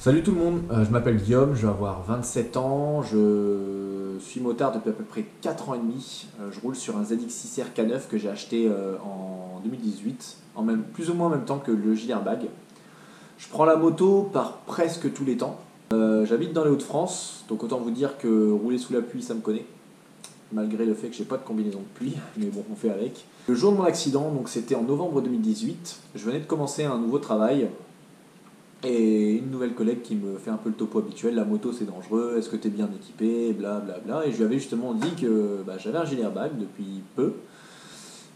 Salut tout le monde, je m'appelle Guillaume, je vais avoir 27 ans, je suis motard depuis à peu près 4 ans et demi. Je roule sur un ZX6R K9 que j'ai acheté en 2018, plus ou moins en même temps que le gilet airbag. Je prends la moto par presque tous les temps. J'habite dans les Hauts-de-France, donc autant vous dire que rouler sous la pluie ça me connaît, malgré le fait que j'ai pas de combinaison de pluie, mais bon on fait avec. Le jour de mon accident, donc c'était en novembre 2018, je venais de commencer un nouveau travail. Et une nouvelle collègue qui me fait un peu le topo habituel, la moto c'est dangereux, est-ce que t'es bien équipé, bla bla bla. Et je lui avais justement dit que j'avais un gilet airbag depuis peu.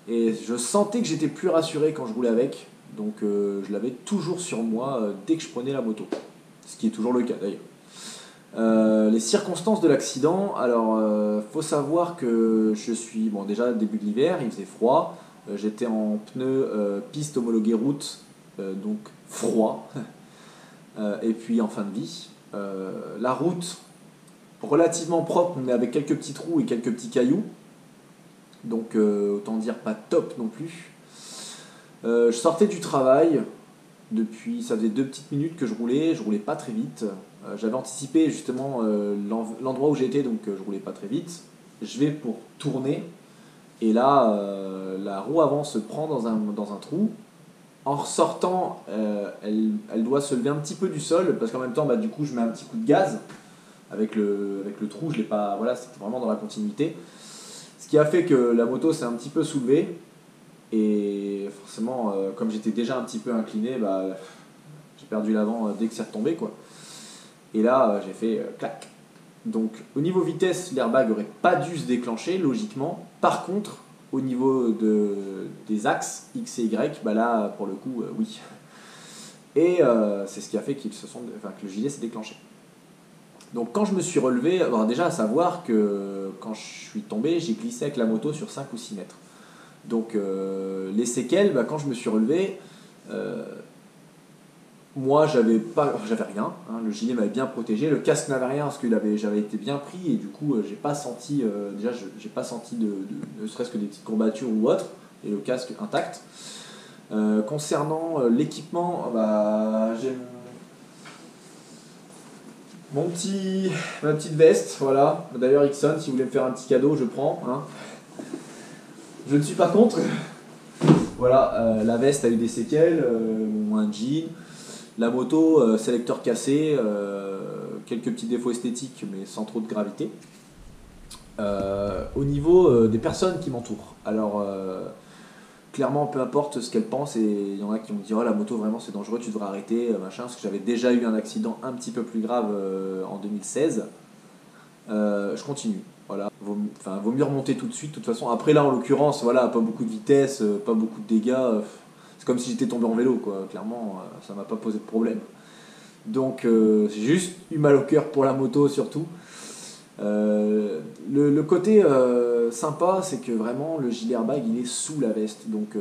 Et je sentais que j'étais plus rassuré quand je roulais avec. Donc je l'avais toujours sur moi dès que je prenais la moto. Ce qui est toujours le cas d'ailleurs. Les circonstances de l'accident, alors faut savoir que je suis, bon déjà début de l'hiver, il faisait froid. J'étais en pneu piste homologuée route, donc froid. Et puis en fin de vie, la route relativement propre mais avec quelques petits trous et quelques petits cailloux, donc autant dire pas top non plus. Je sortais du travail, ça faisait 2 petites minutes que je roulais pas très vite. J'avais anticipé justement l'endroit où j'étais, donc je roulais pas très vite. Je vais pour tourner et là la roue avant se prend dans un trou. En ressortant, elle doit se lever un petit peu du sol parce qu'en même temps, du coup, je mets un petit coup de gaz avec le trou. Je l'ai pas, voilà, c'était vraiment dans la continuité. Ce qui a fait que la moto s'est un petit peu soulevée et forcément, comme j'étais déjà un petit peu incliné, j'ai perdu l'avant dès que c'est retombé, quoi. Et là, j'ai fait clac. Donc, au niveau vitesse, l'airbag aurait pas dû se déclencher logiquement. Par contre, au niveau des axes X et Y, là pour le coup oui. Et c'est ce qui a fait que le gilet s'est déclenché. Donc quand je me suis relevé, alors déjà à savoir que quand je suis tombé, j'ai glissé avec la moto sur 5 ou 6 mètres. Donc les séquelles, quand je me suis relevé, moi j'avais rien, hein, le gilet m'avait bien protégé, le casque n'avait rien parce que j'avais été bien pris et du coup j'ai pas senti, j'ai pas senti ne serait-ce que des petites courbatures ou autre, et le casque intact. Concernant l'équipement, j'ai ma petite veste, voilà. D'ailleurs Ixon, si vous voulez me faire un petit cadeau, je prends, hein. Je ne suis pas contre. Voilà, la veste a eu des séquelles, un jean. La moto, sélecteur cassé, quelques petits défauts esthétiques mais sans trop de gravité. Au niveau des personnes qui m'entourent, alors clairement peu importe ce qu'elles pensent, et il y en a qui vont dire oh la moto vraiment c'est dangereux, tu devrais arrêter, machin, parce que j'avais déjà eu un accident un petit peu plus grave en 2016. Je continue, voilà. Vaut mieux remonter tout de suite, de toute façon. Après là en l'occurrence, voilà, pas beaucoup de vitesse, pas beaucoup de dégâts. C'est comme si j'étais tombé en vélo, quoi. Clairement, ça m'a pas posé de problème. Donc, j'ai juste eu mal au cœur pour la moto, surtout. Le côté sympa, c'est que vraiment, le gilet airbag, il est sous la veste. Donc,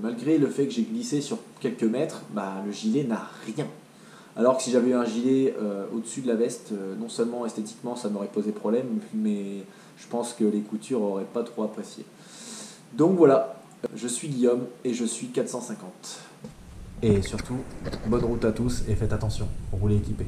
malgré le fait que j'ai glissé sur quelques mètres, le gilet n'a rien. Alors que si j'avais eu un gilet au-dessus de la veste, non seulement esthétiquement, ça m'aurait posé problème, mais je pense que les coutures n'auraient pas trop apprécié. Donc voilà. Je suis Guillaume et je suis 450. Et surtout, bonne route à tous et faites attention, roulez équipé.